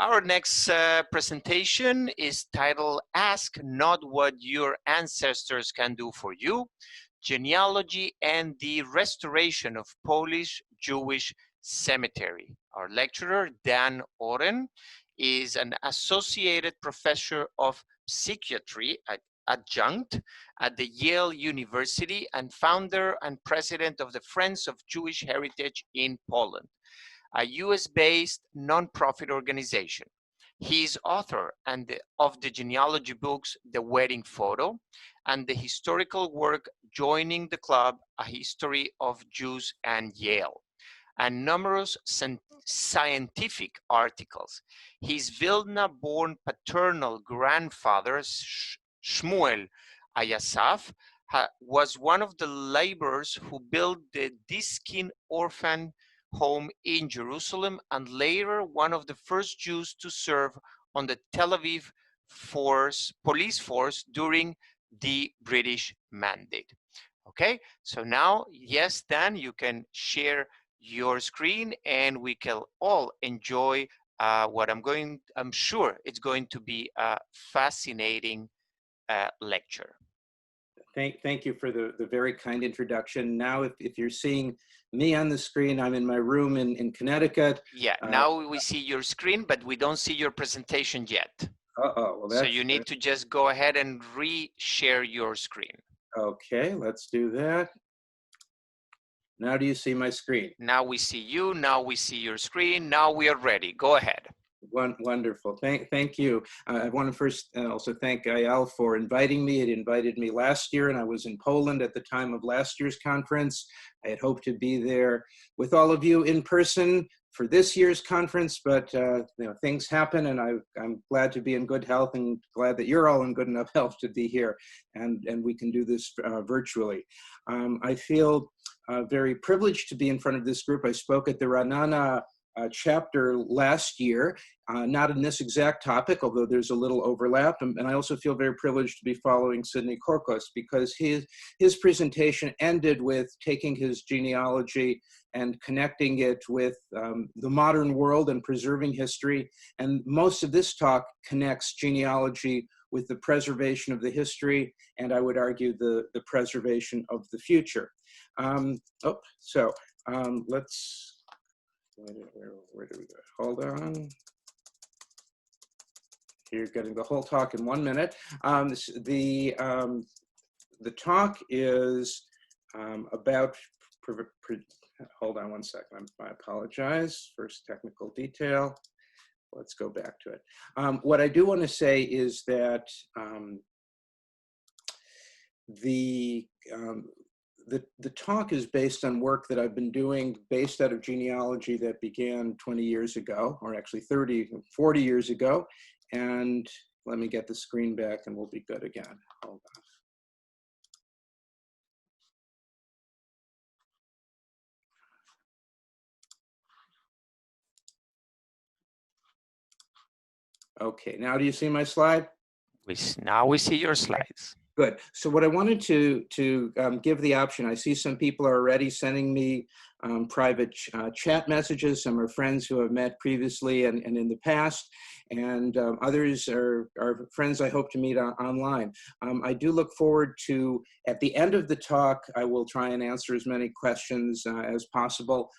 Our next presentation is titled Ask Not What Your Ancestors Can Do for You, Genealogy and the Restoration of Polish Jewish Cemetery. Our lecturer, Dan Oren, is an associated professor of psychiatry adjunct at the Yale University and founder and president of the Friends of Jewish Heritage in Poland, a US-based nonprofit organization. He is author of the genealogy books The Wedding Photo and the historical work Joining the Club, A History of Jews and Yale, and numerous scientific articles. His Vilna-born paternal grandfather, Shmuel Ayasaf, was one of the laborers who built the Diskin orphan home in Jerusalem, and later one of the first Jews to serve on the Tel Aviv police force during the British Mandate. Okay, so now, yes, Dan, you can share your screen and we can all enjoy what I'm sure it's going to be a fascinating lecture. Thank you for the very kind introduction. Now, if you're seeing me on the screen, I'm in my room in Connecticut. Yeah, now we see your screen, but we don't see your presentation yet. Well, so you need to just go ahead and re-share your screen. Okay, let's do that. Now do you see my screen? Now we see you, now we see your screen, now we are ready. Go ahead. Wonderful. Thank you. I want to first also thank Eyal for inviting me. It invited me last year, and I was in Poland at the time of last year's conference. I had hoped to be there with all of you in person for this year's conference, but things happen, and I'm glad to be in good health and glad that you're all in good enough health to be here, and we can do this virtually. I feel very privileged to be in front of this group. I spoke at the Ra'anana chapter last year, not in this exact topic, although there's a little overlap. And I also feel very privileged to be following Sidney Korkos because his presentation ended with taking his genealogy and connecting it with the modern world and preserving history. And most of this talk connects genealogy with the preservation of the history, and I would argue the preservation of the future. Let's, where do we go? Hold on. You're getting the whole talk in 1 minute. The talk is about, hold on one second, I apologize. First technical detail. Let's go back to it. What I do want to say is that the talk is based on work that I've been doing based out of genealogy that began 20 years ago, or actually 40 years ago. And let me get the screen back and we'll be good again. Hold on. Okay, now do you see my slide? Now we see your slides. Good. So what I wanted to give the option, I see some people are already sending me private chat messages. Some are friends who I've met previously and in the past, and others are friends I hope to meet online. I do look forward to, at the end of the talk, I will try and answer as many questions as possible.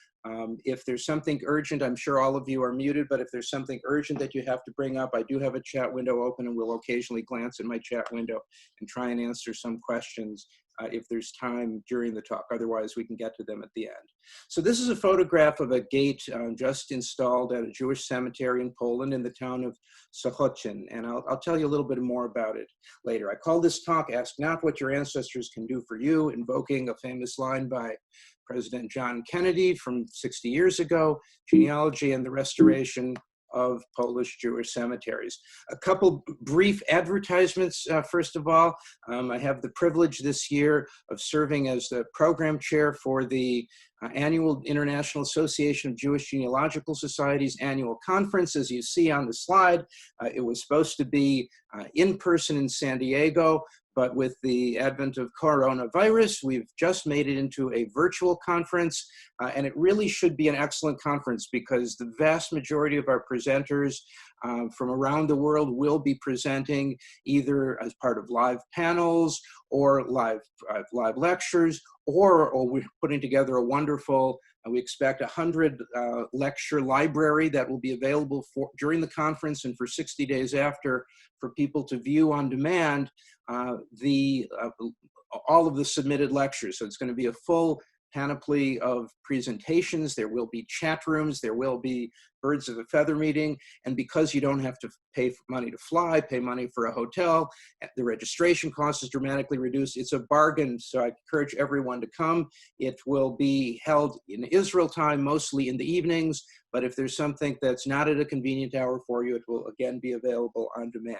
If there's something urgent, I'm sure all of you are muted, but if there's something urgent that you have to bring up, I do have a chat window open and will occasionally glance at my chat window and try and answer some questions if there's time during the talk. Otherwise, we can get to them at the end. So this is a photograph of a gate just installed at a Jewish cemetery in Poland in the town of Sochocin, and I'll tell you a little bit more about it later. I call this talk, Ask Not What Your Ancestors Can Do for You, invoking a famous line by President John Kennedy from 60 years ago, Genealogy and the Restoration of Polish Jewish Cemeteries. A couple brief advertisements, first of all. I have the privilege this year of serving as the program chair for the annual International Association of Jewish Genealogical Societies annual conference, as you see on the slide. It was supposed to be in person in San Diego, but with the advent of coronavirus, we've just made it into a virtual conference, and it really should be an excellent conference because the vast majority of our presenters from around the world will be presenting either as part of live panels or live lectures, or we're putting together a wonderful, we expect 100 lecture library that will be available during the conference and for 60 days after for people to view on demand all of the submitted lectures. So it's going to be a full panoply of presentations. There will be chat rooms. There will be birds of a feather meeting. And because you don't have to pay money to fly, pay money for a hotel, the registration cost is dramatically reduced. It's a bargain. So I encourage everyone to come. It will be held in Israel time, mostly in the evenings. But if there's something that's not at a convenient hour for you, it will again be available on demand.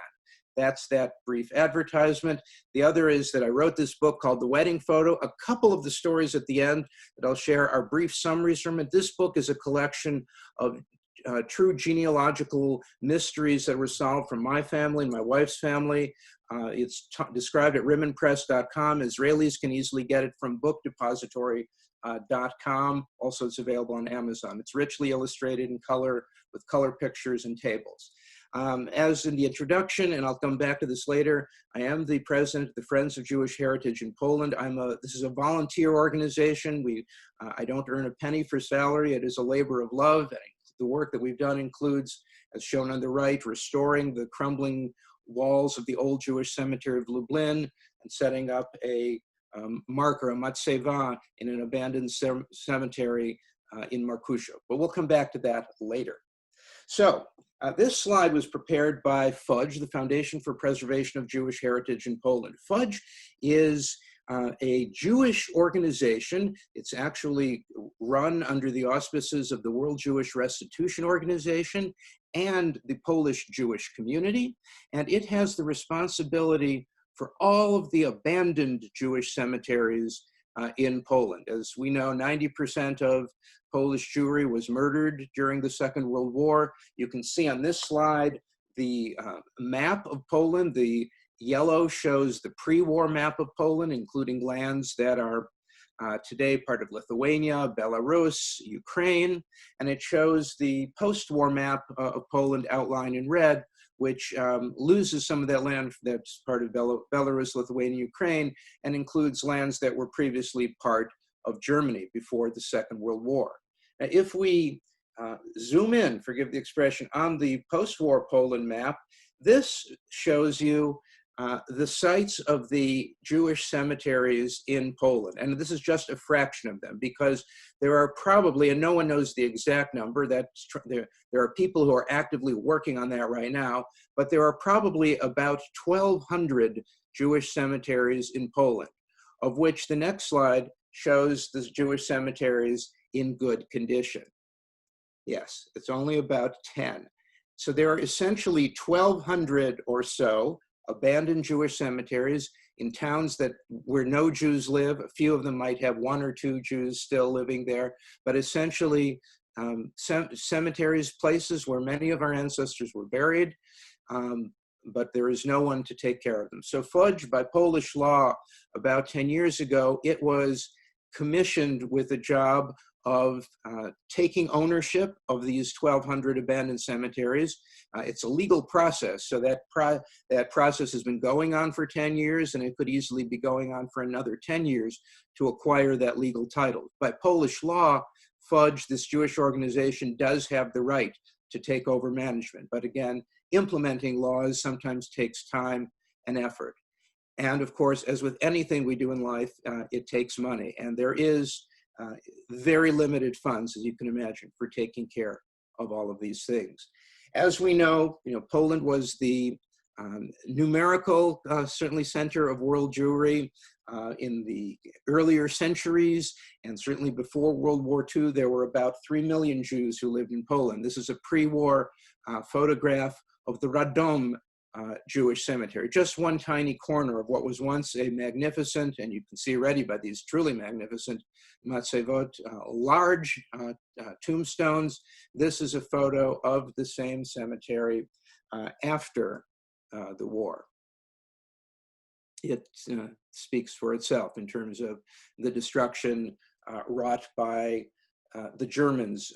That's that brief advertisement. The other is that I wrote this book called The Wedding Photo. A couple of the stories at the end that I'll share are brief summaries from it. This book is a collection of true genealogical mysteries that were solved from my family and my wife's family. It's described at ribbonpress.com. Israelis can easily get it from bookdepository.com. Also, it's available on Amazon. It's richly illustrated in color with color pictures and tables. As in the introduction, and I'll come back to this later, I am the president of the Friends of Jewish Heritage in Poland. This is a volunteer organization. I don't earn a penny for salary. It is a labor of love. The work that we've done includes, as shown on the right, restoring the crumbling walls of the old Jewish cemetery of Lublin and setting up a marker, a matseva, in an abandoned cemetery in Markusha. But we'll come back to that later. So this slide was prepared by FUDGE, the Foundation for Preservation of Jewish Heritage in Poland. FUDGE is a Jewish organization. It's actually run under the auspices of the World Jewish Restitution Organization and the Polish Jewish community. And it has the responsibility for all of the abandoned Jewish cemeteries in Poland. As we know, 90% of Polish Jewry was murdered during the Second World War. You can see on this slide the map of Poland. The yellow shows the pre-war map of Poland, including lands that are today part of Lithuania, Belarus, Ukraine, and it shows the post-war map of Poland outlined in red, which loses some of that land that's part of Belarus, Lithuania, Ukraine, and includes lands that were previously part of Germany before the Second World War. Now, if we zoom in, forgive the expression, on the post-war Poland map, this shows you the sites of the Jewish cemeteries in Poland. And this is just a fraction of them because there are probably, and no one knows the exact number, there are people who are actively working on that right now, but there are probably about 1,200 Jewish cemeteries in Poland, of which the next slide shows the Jewish cemeteries in good condition. Yes, it's only about 10. So there are essentially 1,200 or so abandoned Jewish cemeteries in towns where no Jews live. A few of them might have 1 or 2 Jews still living there, but essentially cemeteries, places where many of our ancestors were buried, but there is no one to take care of them. So FUDGE, by Polish law, about 10 years ago, it was commissioned with a job of taking ownership of these 1,200 abandoned cemeteries. It's a legal process, so that process has been going on for 10 years, and it could easily be going on for another 10 years to acquire that legal title. By Polish law, FUDGE, this Jewish organization, does have the right to take over management. But again, implementing laws sometimes takes time and effort. And of course, as with anything we do in life, it takes money. And there is very limited funds, as you can imagine, for taking care of all of these things. As we know, Poland was the numerical, certainly, center of world Jewry in the earlier centuries, and certainly before World War II, there were about 3 million Jews who lived in Poland. This is a pre-war photograph of the Radom Jewish cemetery. Just one tiny corner of what was once a magnificent, and you can see already by these truly magnificent matzevot, large tombstones. This is a photo of the same cemetery after the war. It speaks for itself in terms of the destruction wrought by the Germans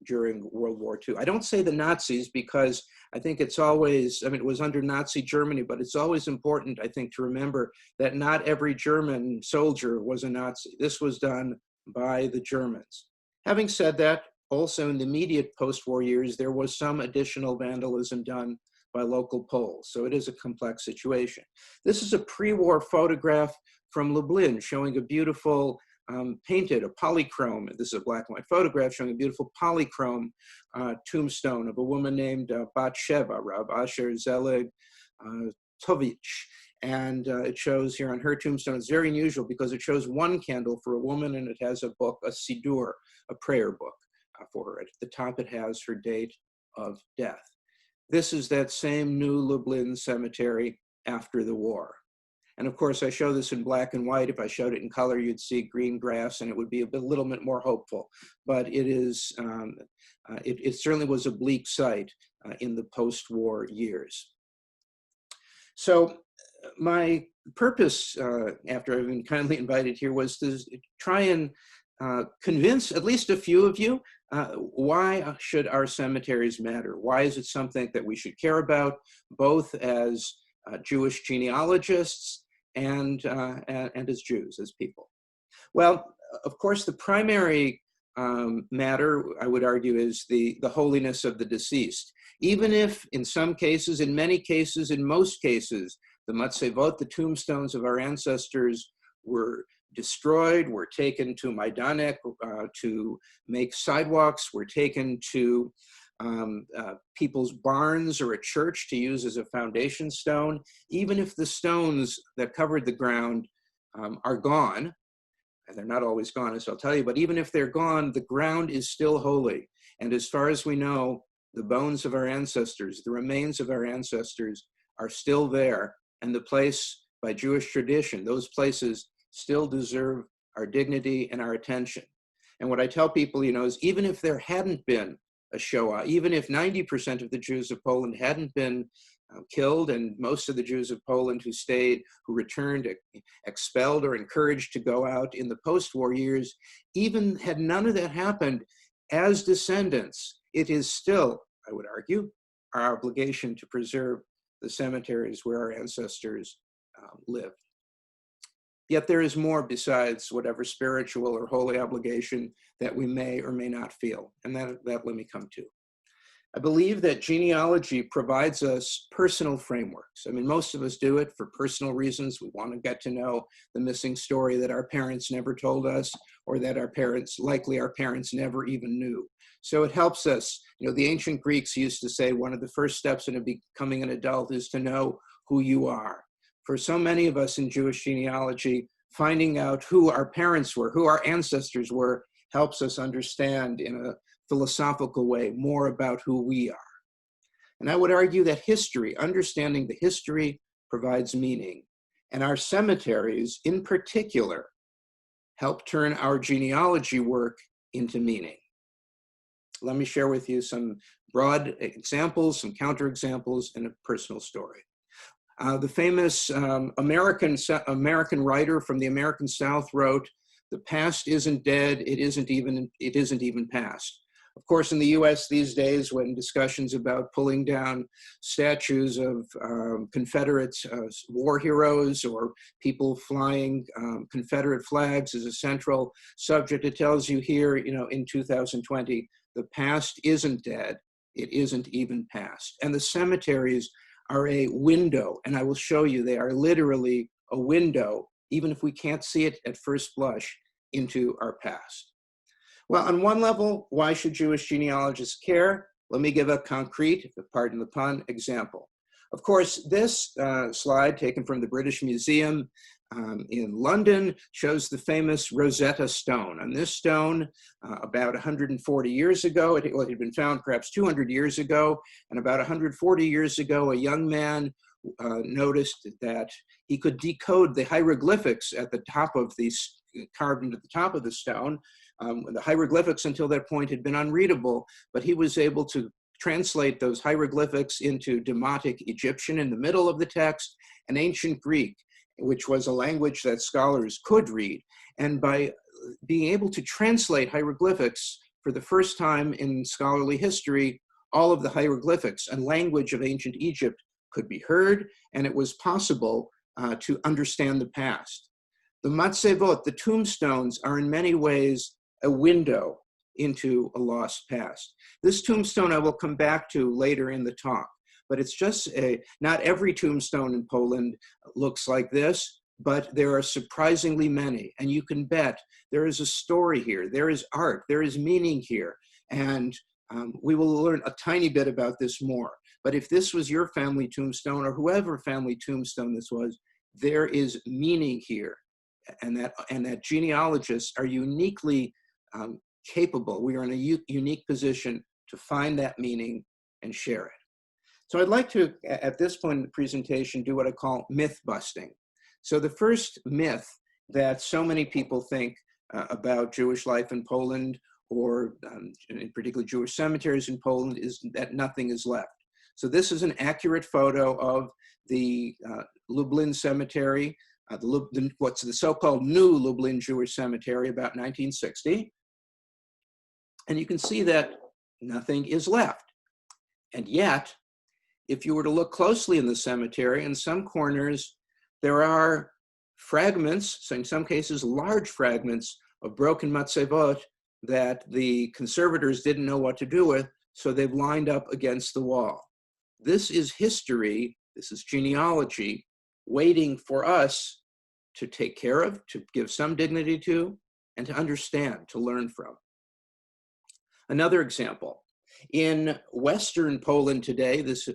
during World War II. I don't say the Nazis because I think it's always, I mean, it was under Nazi Germany, but it's always important, I think, to remember that not every German soldier was a Nazi. This was done by the Germans. Having said that, also in the immediate post-war years, there was some additional vandalism done by local Poles. So it is a complex situation. This is a pre-war photograph from Lublin showing a beautiful painted, a polychrome, this is a black and white photograph showing a beautiful polychrome tombstone of a woman named Batsheva, Rav Asher Zelig Tovich. And it shows here on her tombstone, it's very unusual because it shows one candle for a woman and it has a book, a Siddur, a prayer book for her. At the top it has her date of death. This is that same New Lublin cemetery after the war. And of course, I show this in black and white. If I showed it in color, you'd see green grass and it would be a little bit more hopeful. But it is, it certainly was a bleak sight in the post-war years. So my purpose, after I've been kindly invited here, was to try and convince at least a few of you why should our cemeteries matter? Why is it something that we should care about, both as Jewish genealogists and as Jews, as people? Well, of course, the primary matter, I would argue, is the holiness of the deceased. Even if in some cases, in many cases, in most cases, the matzevot, the tombstones of our ancestors, were destroyed, were taken to Majdanek to make sidewalks, were taken to people's barns or a church to use as a foundation stone. Even if the stones that covered the ground are gone, and they're not always gone, as I'll tell you, but even if they're gone, the ground is still holy. And as far as we know, the bones of our ancestors, the remains of our ancestors are still there. And the place, by Jewish tradition, those places still deserve our dignity and our attention. And what I tell people, you know, is even if there hadn't been a Shoah, even if 90% of the Jews of Poland hadn't been killed, and most of the Jews of Poland who stayed, who returned, expelled or encouraged to go out in the post-war years, even had none of that happened, as descendants, it is still, I would argue, our obligation to preserve the cemeteries where our ancestors lived. Yet there is more besides whatever spiritual or holy obligation that we may or may not feel, and that let me come to. I believe that genealogy provides us personal frameworks. I mean, most of us do it for personal reasons. We want to get to know the missing story that our parents never told us, or that our parents, likely our parents, never even knew. So it helps us. You know, the ancient Greeks used to say one of the first steps in becoming an adult is to know who you are. For so many of us in Jewish genealogy, finding out who our parents were, who our ancestors were, helps us understand in a philosophical way more about who we are. And I would argue that history, understanding the history, provides meaning. And our cemeteries, in particular, help turn our genealogy work into meaning. Let me share with you some broad examples, some counterexamples, and a personal story. The famous American writer from the American South wrote, "The past isn't dead, it isn't even past." Of course, in the US these days, when discussions about pulling down statues of Confederate war heroes or people flying Confederate flags is a central subject, it tells you here, you know, in 2020, the past isn't dead, it isn't even past. And the cemeteries are a window, and I will show you they are literally a window, even if we can't see it at first blush, into our past. Well, on one level, why should Jewish genealogists care? Let me give a concrete, pardon the pun, example. Of course, this slide taken from the British Museum in London shows the famous Rosetta Stone. And this stone, about 140 years ago, it had been found perhaps 200 years ago, and about 140 years ago, a young man noticed that he could decode the hieroglyphics at the top of these, carved into the top of the stone. The hieroglyphics until that point had been unreadable, but he was able to translate those hieroglyphics into Demotic Egyptian in the middle of the text and ancient Greek, which was a language that scholars could read. And by being able to translate hieroglyphics for the first time in scholarly history, all of the hieroglyphics and language of ancient Egypt could be heard, and it was possible to understand the past. The matzevot, the tombstones, are in many ways a window into a lost past. This tombstone I will come back to later in the talk, but it's just not every tombstone in Poland looks like this, but there are surprisingly many. And you can bet there is a story here, there is art, there is meaning here. And we will learn a tiny bit about this more. But if this was your family tombstone, or whoever family tombstone this was, there is meaning here. And that genealogists are uniquely capable. We are in a unique position to find that meaning and share it. So I'd like to, at this point in the presentation, do what I call myth busting. So the first myth that so many people think about Jewish life in Poland, or in particular Jewish cemeteries in Poland, is that nothing is left. So this is an accurate photo of the Lublin Cemetery, what's the so-called new Lublin Jewish Cemetery, about 1960. And you can see that nothing is left. And yet, if you were to look closely in the cemetery, in some corners, there are fragments, so in some cases, large fragments of broken matzevot that the conservators didn't know what to do with, so they've lined up against the wall. This is history, this is genealogy, waiting for us to take care of, to give some dignity to, and to understand, to learn from. Another example, in Western Poland today, this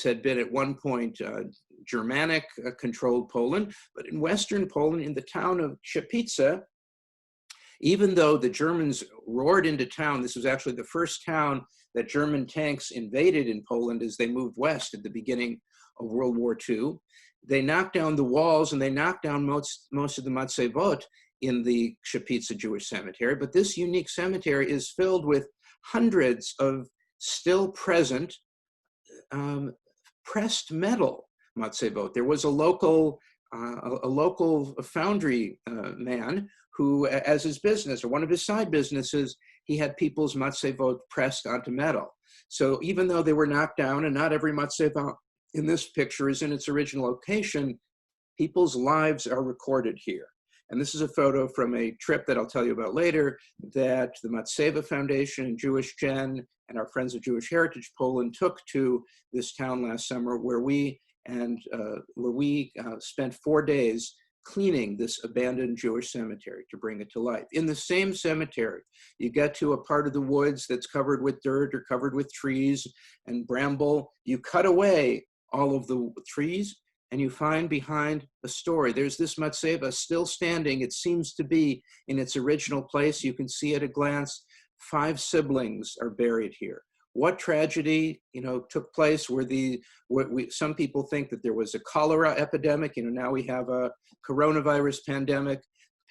had been at one point Germanic-controlled Poland, but in Western Poland, in the town of Chapitza, even though the Germans roared into town, this was actually the first town that German tanks invaded in Poland as they moved west at the beginning of World War II. They knocked down the walls and they knocked down most of the matzevot in the Chapitza Jewish Cemetery, but this unique cemetery is filled with hundreds of still present pressed metal matzevot. There was a local foundry man who, as his business, or one of his side businesses, he had people's matzevot pressed onto metal. So even though they were knocked down, and not every matzevot in this picture is in its original location, people's lives are recorded here. And this is a photo from a trip that I'll tell you about later that the Matseva Foundation and Jewish Gen and our Friends of Jewish Heritage Poland took to this town last summer, where we spent 4 days cleaning this abandoned Jewish cemetery to bring it to life. In the same cemetery, you get to a part of the woods that's covered with dirt or covered with trees and bramble. You cut away all of the trees, and you find behind a story. There's this matzeva still standing. It seems to be in its original place. You can see at a glance, 5 siblings are buried here. What tragedy, took place? Some people think that there was a cholera epidemic. Now we have a coronavirus pandemic.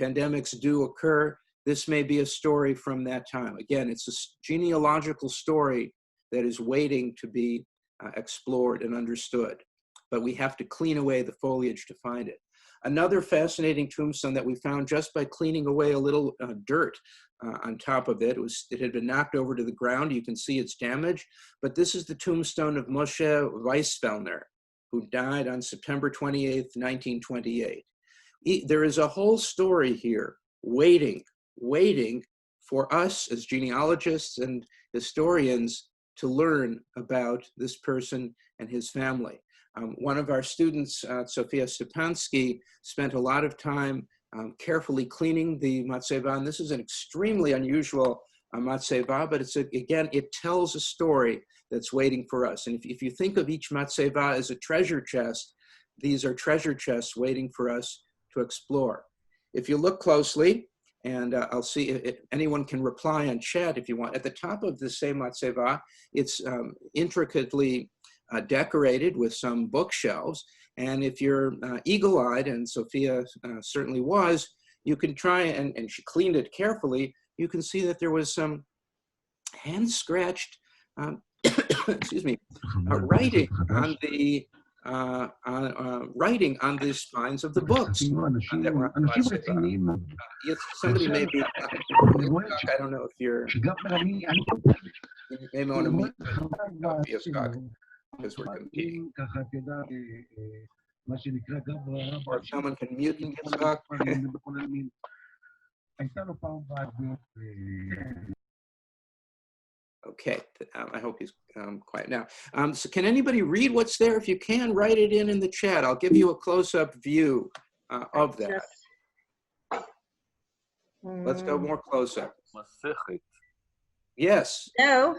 Pandemics do occur. This may be a story from that time. Again, it's a genealogical story that is waiting to be explored and understood. But we have to clean away the foliage to find it. Another fascinating tombstone that we found just by cleaning away a little dirt on top of it. It had been knocked over to the ground. You can see its damage, but this is the tombstone of Moshe Weisfellner, who died on September 28th, 1928. There is a whole story here waiting for us as genealogists and historians to learn about this person and his family. One of our students, Sofia Stepansky, spent a lot of time carefully cleaning the matzeva, and this is an extremely unusual matzeva, but again, it tells a story that's waiting for us. And if you think of each matzeva as a treasure chest, these are treasure chests waiting for us to explore. If you look closely, and I'll see if anyone can reply on chat if you want. At the top of the same matzeva, it's intricately decorated with some bookshelves. And if you're eagle-eyed, and Sophia certainly was, you can try, and she cleaned it carefully, you can see that there was some hand-scratched, excuse me, writing on the writing on the spines of the books that were on the matzeva. Yes, somebody may be, I don't know if you're, you may want to mute Yitzchak, because we're competing. Or if someone can mute Yitzchak. Okay, I hope he's quiet now. So can anybody read what's there? If you can, write it in the chat. I'll give you a close-up view of that. Let's go more close-up. Yes. No.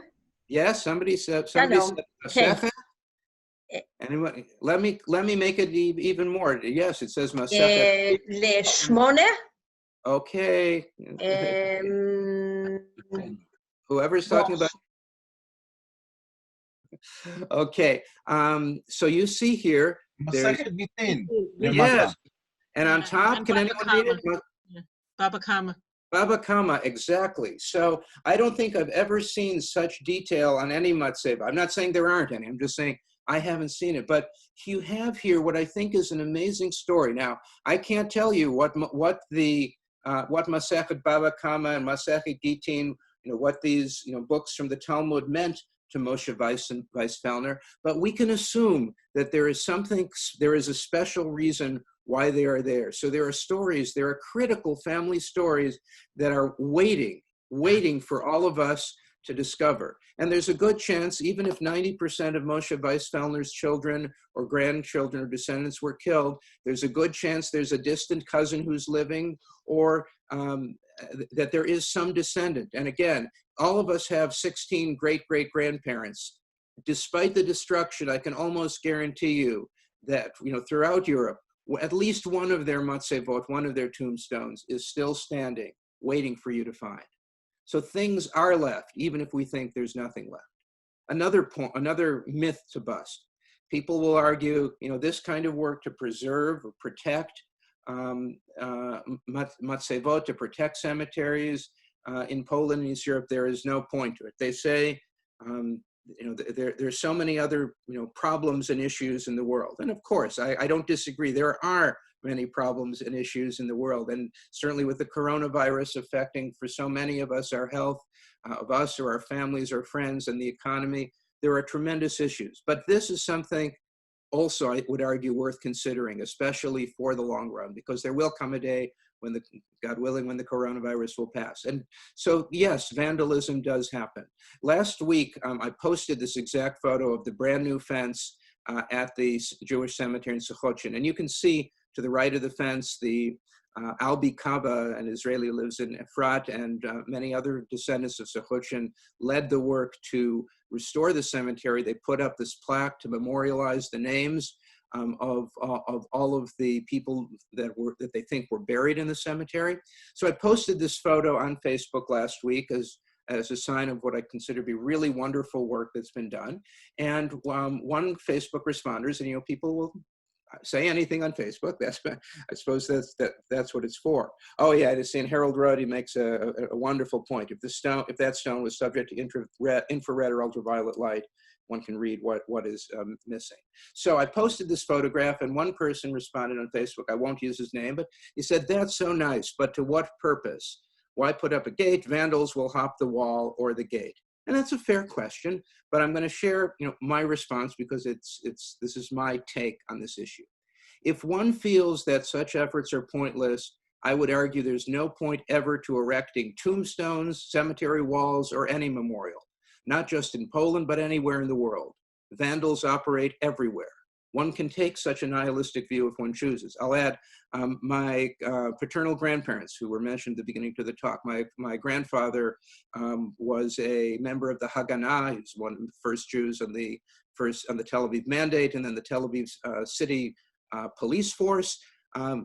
Yes, somebody said Masechet. Anyone? Let me make it even more. Yes, it says Masechet. לשמונה. Okay. Whoever's talking about. Okay. So you see here. There's, yes. And on top, can anyone read it? Baba Kama. Baba Kama, exactly. So I don't think I've ever seen such detail on any matzeva. I'm not saying there aren't any. I'm just saying I haven't seen it. But you have here what I think is an amazing story. Now, I can't tell you what Masechet Baba Kama and Masechet Gittin, what these books from the Talmud meant to Moshe Weisfellner, but we can assume that there is a special reason why they are there. So there are stories, there are critical family stories that are waiting for all of us to discover. And there's a good chance, even if 90% of Moshe Weisfellner's children or grandchildren or descendants were killed, there's a good chance there's a distant cousin who's living, or that there is some descendant. And again, all of us have 16 great-great-grandparents. Despite the destruction, I can almost guarantee you that throughout Europe, at least one of their matzevot, one of their tombstones, is still standing, waiting for you to find. So things are left, even if we think there's nothing left. Another myth to bust. People will argue, this kind of work to preserve or protect matzevot, to protect cemeteries in Poland and East Europe, there is no point to it. They say, there's so many other problems and issues in the world. And of course, I don't disagree. There are many problems and issues in the world, and certainly with the coronavirus affecting for so many of us our health of us or our families or friends and the economy, there are tremendous issues. But this is something also, I would argue, worth considering, especially for the long run, because there will come a day when God willing, when the coronavirus will pass. And so, yes, vandalism does happen. Last week, I posted this exact photo of the brand new fence at the Jewish cemetery in Sochochin. And you can see to the right of the fence, the Albi Kaba, an Israeli who lives in Efrat, and many other descendants of Sochochin led the work to restore the cemetery. They put up this plaque to memorialize the names of all of the people that they think were buried in the cemetery. So I posted this photo on Facebook last week as a sign of what I consider to be really wonderful work that's been done. And one Facebook responders, and people will say anything on Facebook. I suppose that's what it's for. Oh yeah, I just seen Harold Ruddy makes a wonderful point. If that stone was subject to infrared or ultraviolet light, one can read what is missing. So I posted this photograph, and one person responded on Facebook. I won't use his name, but he said, "That's so nice, but to what purpose? Why put up a gate? Vandals will hop the wall or the gate." And that's a fair question, but I'm going to share my response because this is my take on this issue. If one feels that such efforts are pointless, I would argue there's no point ever to erecting tombstones, cemetery walls, or any memorial, not just in Poland, but anywhere in the world. Vandals operate everywhere. One can take such a nihilistic view if one chooses. I'll add my paternal grandparents, who were mentioned at the beginning of the talk. My grandfather was a member of the Haganah. He was one of the first Jews on the Tel Aviv Mandate, and then the Tel Aviv city police force.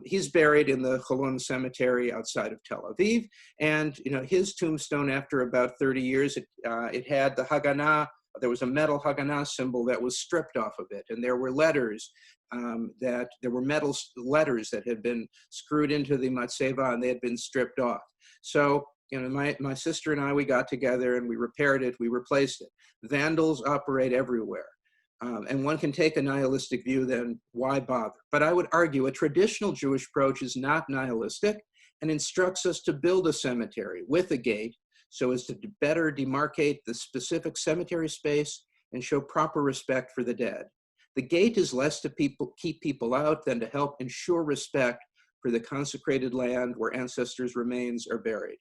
He's buried in the Cholon Cemetery outside of Tel Aviv. And his tombstone, after about 30 years, it had the Haganah. There was a metal Haganah symbol that was stripped off of it. And there were letters there were metal letters that had been screwed into the matzeva, and they had been stripped off. So my sister and I, we got together and we repaired it, we replaced it. Vandals operate everywhere. And one can take a nihilistic view, then why bother? But I would argue a traditional Jewish approach is not nihilistic and instructs us to build a cemetery with a gate so as to better demarcate the specific cemetery space and show proper respect for the dead. The gate is less to keep people out than to help ensure respect for the consecrated land where ancestors' remains are buried.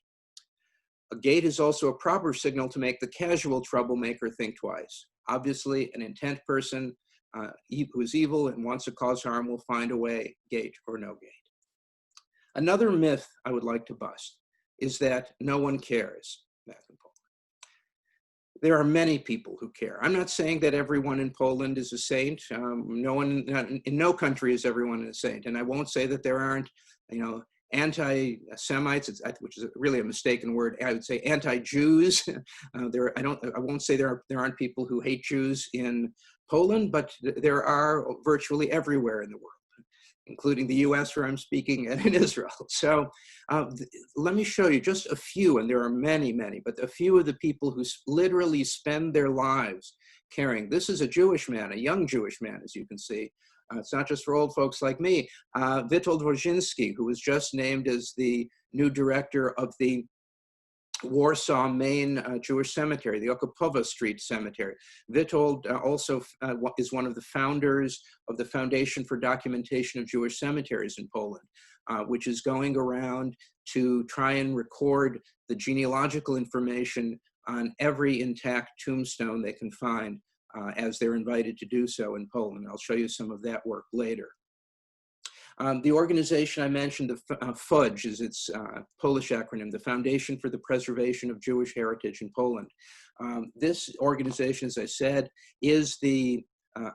A gate is also a proper signal to make the casual troublemaker think twice. Obviously, an intent person who is evil and wants to cause harm will find a way, gate or no gate. Another myth I would like to bust is that no one cares back in Poland. There are many people who care. I'm not saying that everyone in Poland is a saint. In no country is everyone a saint. And I won't say that there aren't, anti-Semites, which is really a mistaken word. I would say anti-Jews. I won't say there aren't people who hate Jews in Poland, but there are virtually everywhere in the world, including the US where I'm speaking, and in Israel. So let me show you just a few, and there are many, many, but a few of the people who literally spend their lives caring. This is a Jewish man, a young Jewish man, as you can see. It's not just for old folks like me. Witold Wojcinski, who was just named as the new director of the Warsaw main Jewish cemetery, the Okopowa Street Cemetery. Witold also is one of the founders of the Foundation for Documentation of Jewish Cemeteries in Poland, which is going around to try and record the genealogical information on every intact tombstone they can find as they're invited to do so in Poland. I'll show you some of that work later. The organization I mentioned, the FUDź is its Polish acronym, the Foundation for the Preservation of Jewish Heritage in Poland. This organization, as I said, is the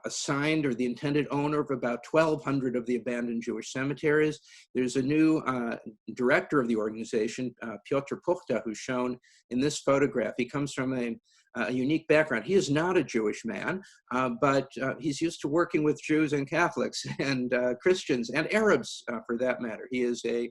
assigned or the intended owner of about 1,200 of the abandoned Jewish cemeteries. There's a new director of the organization, Piotr Puchta, who's shown in this photograph. He comes from a unique background. He is not a Jewish man, but he's used to working with Jews and Catholics and Christians and Arabs, for that matter. He is a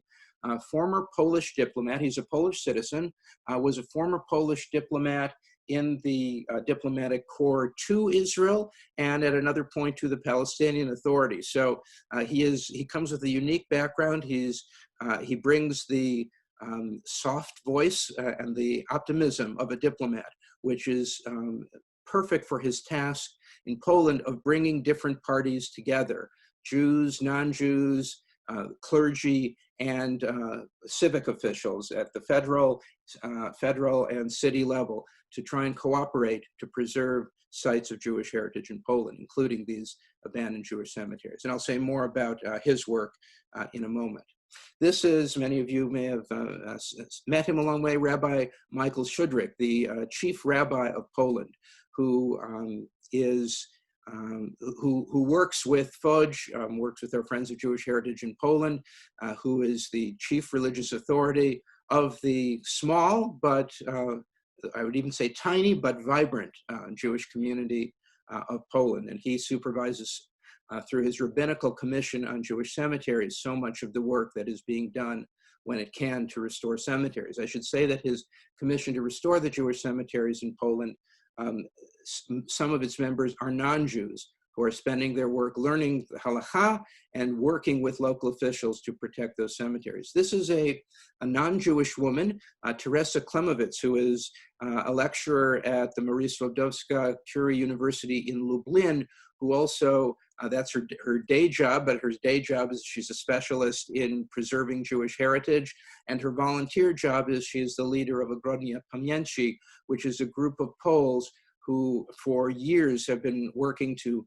former Polish diplomat. He's a Polish citizen, was a former Polish diplomat in the diplomatic corps to Israel and at another point to the Palestinian Authority. So he comes with a unique background. He brings the soft voice and the optimism of a diplomat, which is perfect for his task in Poland of bringing different parties together, Jews, non-Jews, clergy, and civic officials at the federal and city level to try and cooperate to preserve sites of Jewish heritage in Poland, including these abandoned Jewish cemeteries. And I'll say more about his work in a moment. This is, many of you may have met him a long way, Rabbi Michael Shudrick, the chief rabbi of Poland, who works with FUDź, works with our Friends of Jewish Heritage in Poland, who is the chief religious authority of the small, but I would even say tiny, but vibrant Jewish community of Poland. And he supervises through his rabbinical commission on Jewish cemeteries so much of the work that is being done when it can to restore cemeteries. I should say that his commission to restore the Jewish cemeteries in Poland, some of its members are non-Jews who are spending their work learning the halakha and working with local officials to protect those cemeteries. This is a non-Jewish woman, Teresa Klimowicz, who is a lecturer at the Marie Skłodowska-Curie University in Lublin, who also, that's her day job, but her day job is she's a specialist in preserving Jewish heritage, and her volunteer job is she is the leader of Ogrodnia Pamięci, which is a group of Poles who for years have been working to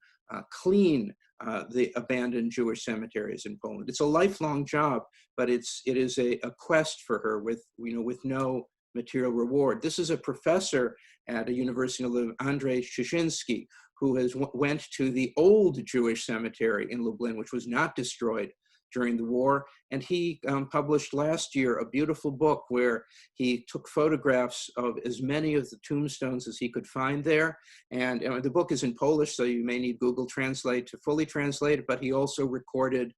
clean the abandoned Jewish cemeteries in Poland. It's a lifelong job, but it is a quest for her with no material reward. This is a professor at a university, Andrzej Szczeciński, who went to the old Jewish cemetery in Lublin, which was not destroyed during the war. And he published last year a beautiful book where he took photographs of as many of the tombstones as he could find there. And the book is in Polish, so you may need Google Translate to fully translate it, but he also recorded,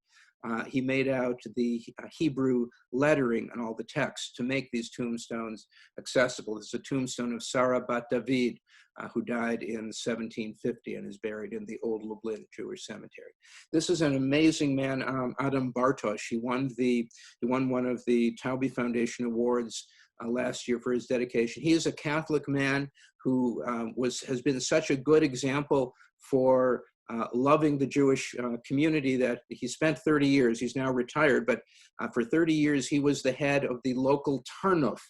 he made out the Hebrew lettering and all the text to make these tombstones accessible. This is a tombstone of Sarah Bat David, who died in 1750 and is buried in the Old Lublin Jewish Cemetery. This is an amazing man, Adam Bartosz. He won one of the Taube Foundation Awards last year for his dedication. He is a Catholic man who has been such a good example for loving the Jewish community that he spent 30 years, he's now retired, but for 30 years he was the head of the local Tarnów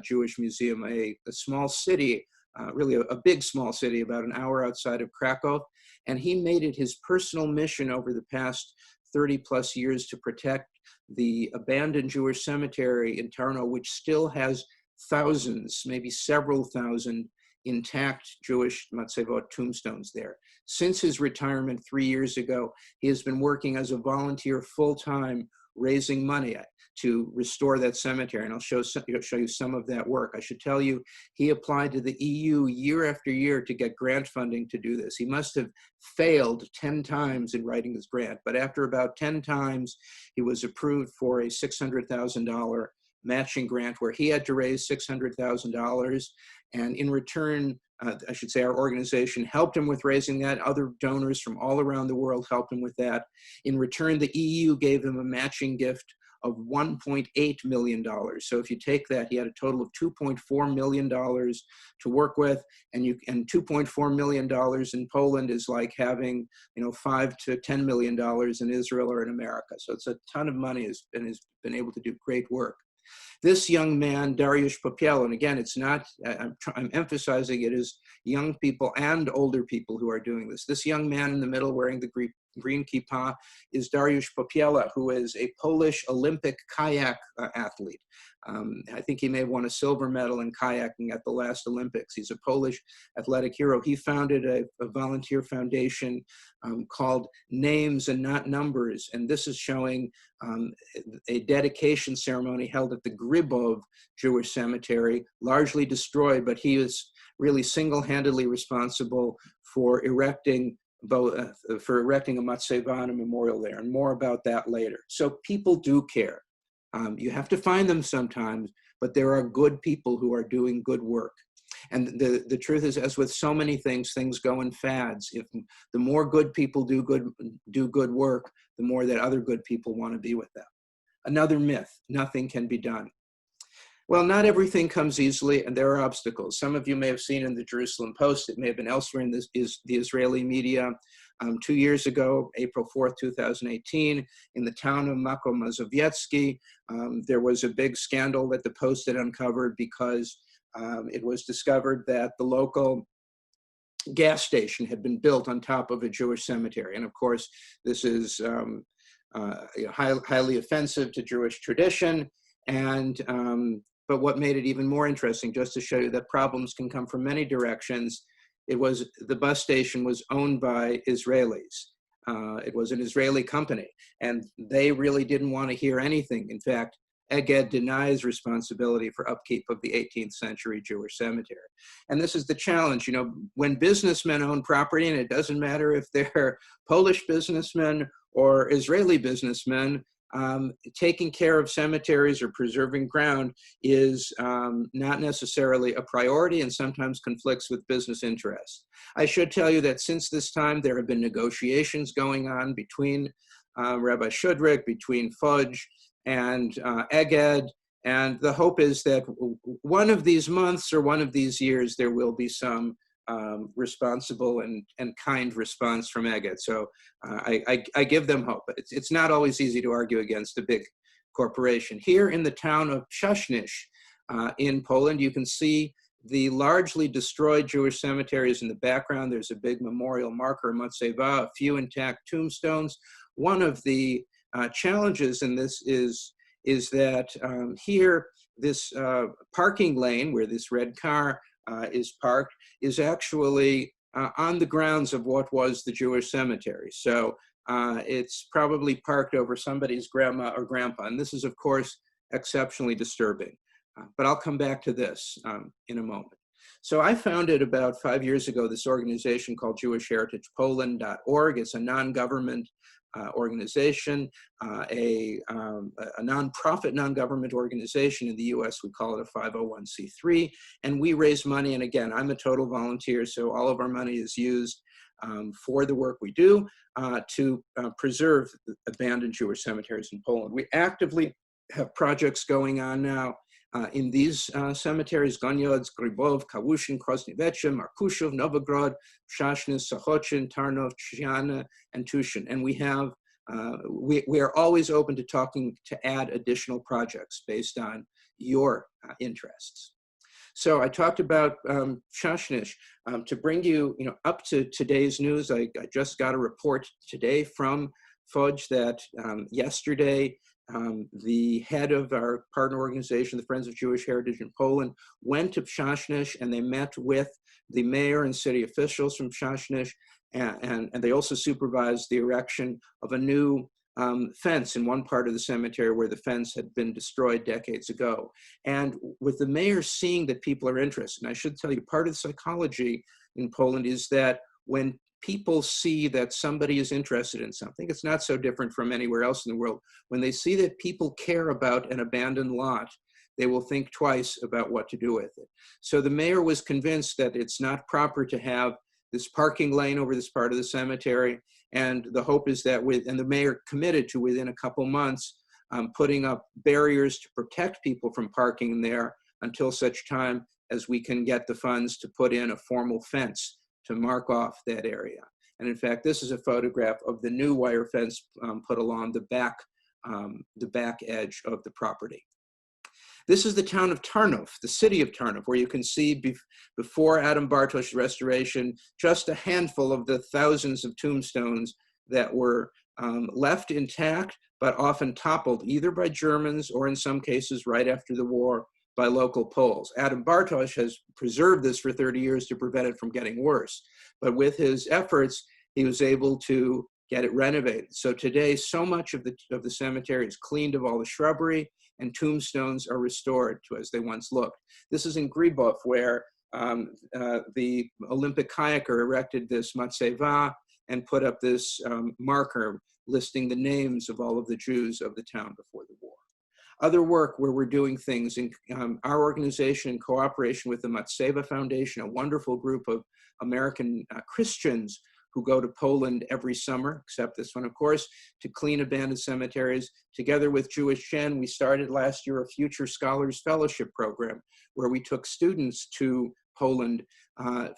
Jewish Museum, a small city, really a big small city about an hour outside of Krakow. And he made it his personal mission over the past 30 plus years to protect the abandoned Jewish cemetery in Tarnow, which still has thousands, maybe several thousand intact Jewish Matzevot tombstones there. Since his retirement 3 years ago, he has been working as a volunteer full-time, raising money to restore that cemetery. And I'll show you some of that work. I should tell you, he applied to the EU year after year to get grant funding to do this. He must have failed 10 times in writing this grant, but after about 10 times, he was approved for a $600,000 matching grant where he had to raise $600,000. And in return, I should say our organization helped him with raising that. Other donors from all around the world helped him with that. In return, the EU gave him a matching gift of $1.8 million. So if you take that, he had a total of $2.4 million to work with, and $2.4 million in Poland is like having, $5 to $10 million in Israel or in America. So it's a ton of money, and has been able to do great work. This young man, Dariusz Popiel, and again, it's not, I'm emphasizing it is young people and older people who are doing this. This young man in the middle wearing the green kippah is Dariusz Popiela, who is a Polish Olympic kayak athlete. I think he may have won a silver medal in kayaking at the last Olympics. He's a Polish athletic hero. He founded a volunteer foundation called Names and Not Numbers, and this is showing a dedication ceremony held at the Gribov Jewish Cemetery, largely destroyed, but he is really single-handedly responsible for erecting a matzeva and a memorial there, and more about that later. So people do care. You have to find them sometimes, but there are good people who are doing good work. And the truth is, as with so many things, things go in fads. If the more good people do good work, the more that other good people want to be with them. Another myth: nothing can be done. Well, not everything comes easily, and there are obstacles. Some of you may have seen in the Jerusalem Post, it may have been elsewhere in the Israeli media, 2 years ago, April 4th, 2018, in the town of Mako Mazowiecki, there was a big scandal that the Post had uncovered because it was discovered that the local gas station had been built on top of a Jewish cemetery. And of course, this is highly offensive to Jewish tradition. But what made it even more interesting, just to show you that problems can come from many directions, the bus station was owned by Israelis. It was an Israeli company, and they really didn't want to hear anything. In fact, Eged denies responsibility for upkeep of the 18th century Jewish cemetery. And this is the challenge, when businessmen own property, and it doesn't matter if they're Polish businessmen or Israeli businessmen, taking care of cemeteries or preserving ground is not necessarily a priority, and sometimes conflicts with business interests. I should tell you that since this time, there have been negotiations going on between Rabbi Shudrick, between Fudge and Eged, and the hope is that one of these months or one of these years, there will be some responsible and kind response from Eged. So I give them hope, but it's not always easy to argue against a big corporation. Here in the town of Przasnysz in Poland, you can see the largely destroyed Jewish cemeteries in the background. There's a big memorial marker, matzeva, a few intact tombstones. One of the challenges in this is that here, this parking lane where this red car is parked is actually on the grounds of what was the Jewish cemetery. So it's probably parked over somebody's grandma or grandpa. And this is, of course, exceptionally disturbing. But I'll come back to this in a moment. So I founded about 5 years ago this organization called JewishHeritagePoland.org. It's a non-government organization, a nonprofit, non-government organization. In the US, we call it a 501c3, and we raise money. And again, I'm a total volunteer, so all of our money is used for the work we do to preserve abandoned Jewish cemeteries in Poland. We actively have projects going on now in these cemeteries: Goniodz, Grybov, Kawushin, Krosniveche, Markushov, Novogrod, Shashnis, Sochochin, Tarnov, Chiana, and Tushin. And we have, we are always open to talking to add additional projects based on your interests. So I talked about Shashnish. To bring you, up to today's news, I just got a report today from Fudge that yesterday, the head of our partner organization, the Friends of Jewish Heritage in Poland, went to Shashnish and they met with the mayor and city officials from Shashnish, and they also supervised the erection of a new fence in one part of the cemetery where the fence had been destroyed decades ago. And with the mayor seeing that people are interested, and I should tell you, part of the psychology in Poland is that when people see that somebody is interested in something, it's not so different from anywhere else in the world. When they see that people care about an abandoned lot, they will think twice about what to do with it. So the mayor was convinced that it's not proper to have this parking lane over this part of the cemetery. And the hope is that and the mayor committed to within a couple months, putting up barriers to protect people from parking there until such time as we can get the funds to put in a formal fence to mark off that area. And in fact, this is a photograph of the new wire fence put along the back edge of the property. This is the town of Tarnów, the city of Tarnów, where you can see before Adam Bartosz's restoration, just a handful of the thousands of tombstones that were left intact, but often toppled either by Germans or in some cases right after the war by local Poles. Adam Bartosz has preserved this for 30 years to prevent it from getting worse. But with his efforts, he was able to get it renovated. So today, so much of the cemetery is cleaned of all the shrubbery, and tombstones are restored to as they once looked. This is in Grybov, where the Olympic kayaker erected this matseva and put up this marker listing the names of all of the Jews of the town before the war. Other work where we're doing things in our organization in cooperation with the Matseva Foundation, a wonderful group of American Christians who go to Poland every summer, except this one, of course, to clean abandoned cemeteries. Together with Jewish Gen, we started last year a Future Scholars Fellowship program where we took students to Poland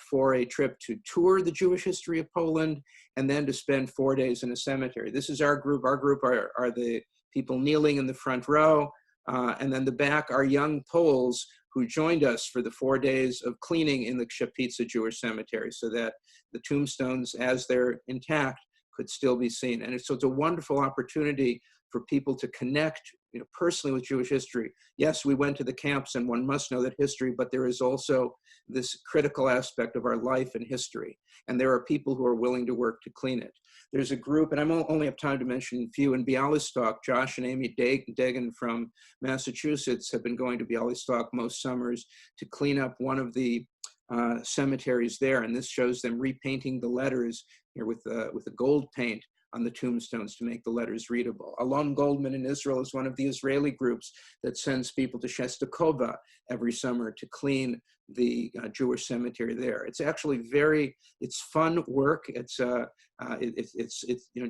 for a trip to tour the Jewish history of Poland and then to spend 4 days in a cemetery. This is our group. Our group are the people kneeling in the front row, and then the back are young Poles who joined us for the 4 days of cleaning in the Krzepitce Jewish Cemetery so that the tombstones, as they're intact, could still be seen. And so it's a wonderful opportunity for people to connect personally with Jewish history. Yes, we went to the camps and one must know that history, but there is also this critical aspect of our life and history. And there are people who are willing to work to clean it. There's a group, and I only have time to mention a few, in Bialystok. Josh and Amy Dagan from Massachusetts have been going to Bialystok most summers to clean up one of the cemeteries there. And this shows them repainting the letters here with the gold paint on the tombstones to make the letters readable. Alon Goldman in Israel is one of the Israeli groups that sends people to Shestakova every summer to clean the Jewish cemetery there. It's actually it's fun work. It's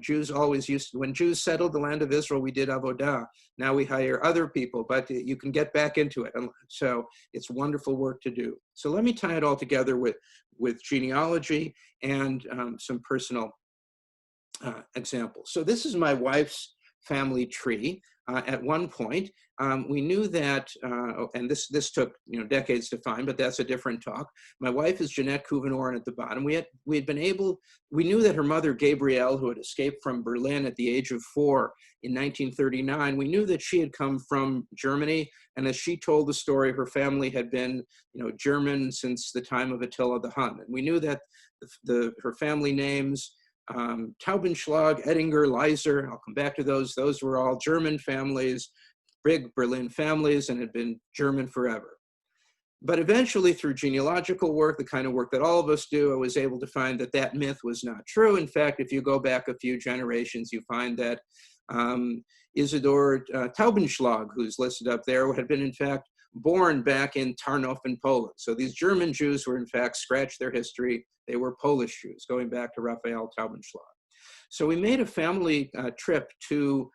Jews always used to, when Jews settled the land of Israel, we did avodah. Now we hire other people, but you can get back into it. And so it's wonderful work to do. So let me tie it all together with genealogy and some personal examples. So this is my wife's family tree. At one point, we knew that, and this took decades to find, but that's a different talk. My wife is Jeanette Kuvenoren at the bottom. We knew that her mother, Gabrielle, who had escaped from Berlin at the age of 4 in 1939, we knew that she had come from Germany, and as she told the story, her family had been German since the time of Attila the Hun. And we knew that her family names Taubenschlag, Ettinger, Leiser. I'll come back to those. Those were all German families, big Berlin families, and had been German forever. But eventually, through genealogical work, the kind of work that all of us do, I was able to find that that myth was not true. In fact, if you go back a few generations, you find that Isidor Taubenschlag, who's listed up there, had been, in fact, born back in Tarnów in Poland. So these German Jews were, in fact, scratched their history. They were Polish Jews, going back to Raphael Taubenschlag. So we made a family trip to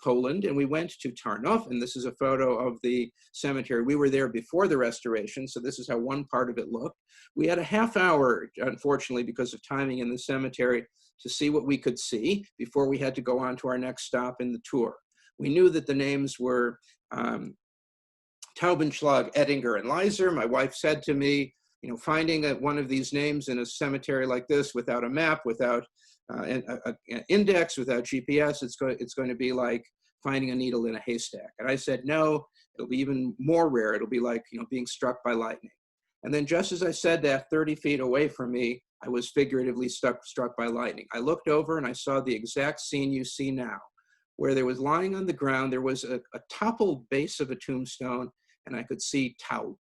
Poland, and we went to Tarnów, and this is a photo of the cemetery. We were there before the restoration, so this is how one part of it looked. We had a half hour, unfortunately, because of timing in the cemetery, to see what we could see before we had to go on to our next stop in the tour. We knew that the names were Taubenschlag, Ettinger, and Leiser. My wife said to me, you know, finding one of these names in a cemetery like this without a map, without an index, without GPS, it's going to be like finding a needle in a haystack. And I said, no, it'll be even more rare. It'll be like, you know, being struck by lightning. And then just as I said that, 30 feet away from me, I was figuratively struck by lightning. I looked over and I saw the exact scene you see now, where there was lying on the ground, there was a toppled base of a tombstone, and I could see Taub.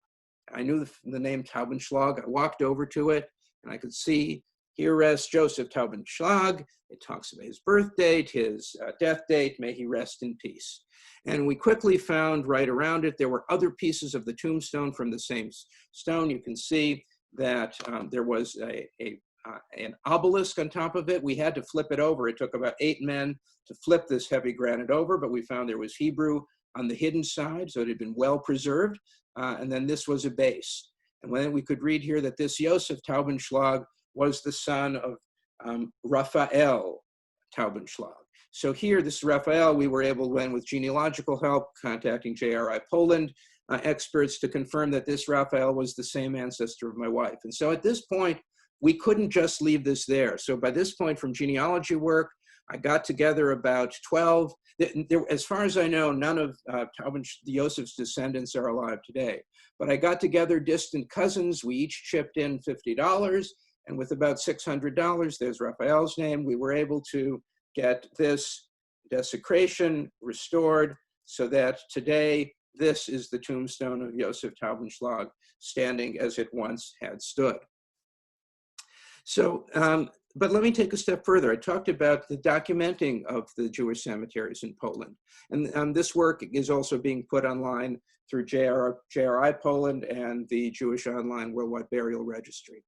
I knew the name Taubenschlag. I walked over to it, and I could see, here rests Joseph Taubenschlag. It talks about his birth date, his death date. May he rest in peace. And we quickly found right around it, there were other pieces of the tombstone from the same stone. You can see that there was an obelisk on top of it. We had to flip it over. It took about 8 men to flip this heavy granite over, but we found there was Hebrew on the hidden side, so it had been well preserved. And then this was a base. And then we could read here that this Joseph Taubenschlag was the son of Raphael Taubenschlag. So here, this Raphael, we were able, when with genealogical help, contacting JRI Poland experts, to confirm that this Raphael was the same ancestor of my wife. And so at this point, we couldn't just leave this there. So by this point, from genealogy work, I got together about 12. As far as I know, none of Joseph's descendants are alive today. But I got together distant cousins. We each chipped in $50. And with about $600, there's Raphael's name, we were able to get this desecration restored so that today, this is the tombstone of Joseph Taubenschlag, standing as it once had stood. So, but let me take a step further. I talked about the documenting of the Jewish cemeteries in Poland. And this work is also being put online through JRI Poland and the Jewish Online Worldwide Burial Registry.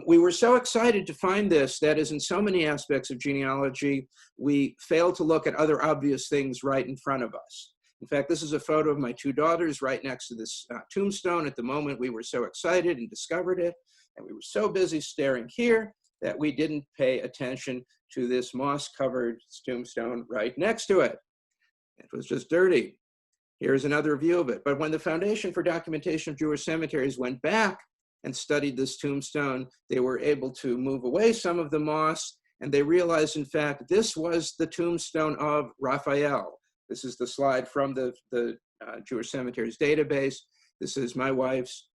We were so excited to find this that, as in so many aspects of genealogy, we failed to look at other obvious things right in front of us. In fact, this is a photo of my 2 daughters right next to this tombstone. At the moment, we were so excited and discovered it, and we were so busy staring here that we didn't pay attention to this moss-covered tombstone right next to it. It was just dirty. Here's another view of it. But when the Foundation for Documentation of Jewish Cemeteries went back and studied this tombstone, they were able to move away some of the moss, and they realized, in fact, this was the tombstone of Raphael. This is the slide from the Jewish Cemeteries database. This is my wife's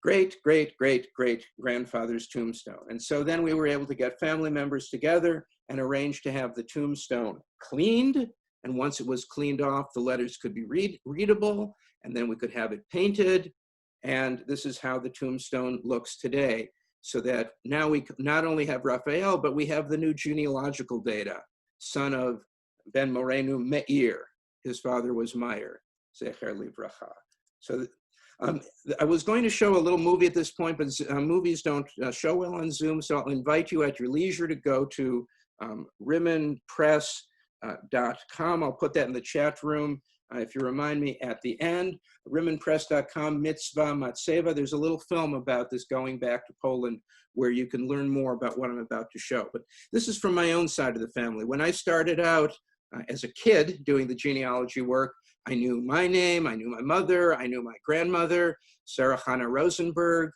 great-great-great-great-grandfather's tombstone. And so then we were able to get family members together and arrange to have the tombstone cleaned. And once it was cleaned off, the letters could be readable, and then we could have it painted. And this is how the tombstone looks today, so that now we not only have Raphael, but we have the new genealogical data, son of Ben Morenu Meir. His father was Meir, Zecher Livracha. So I was going to show a little movie at this point, but movies don't show well on Zoom, so I'll invite you at your leisure to go to rimenpress.com. I'll put that in the chat room. If you remind me at the end, rimenpress.com, Mitzvah Matseva. There's a little film about this going back to Poland where you can learn more about what I'm about to show. But this is from my own side of the family. When I started out as a kid doing the genealogy work, I knew my name, I knew my mother, I knew my grandmother, Sarah Hanna Rosenberg,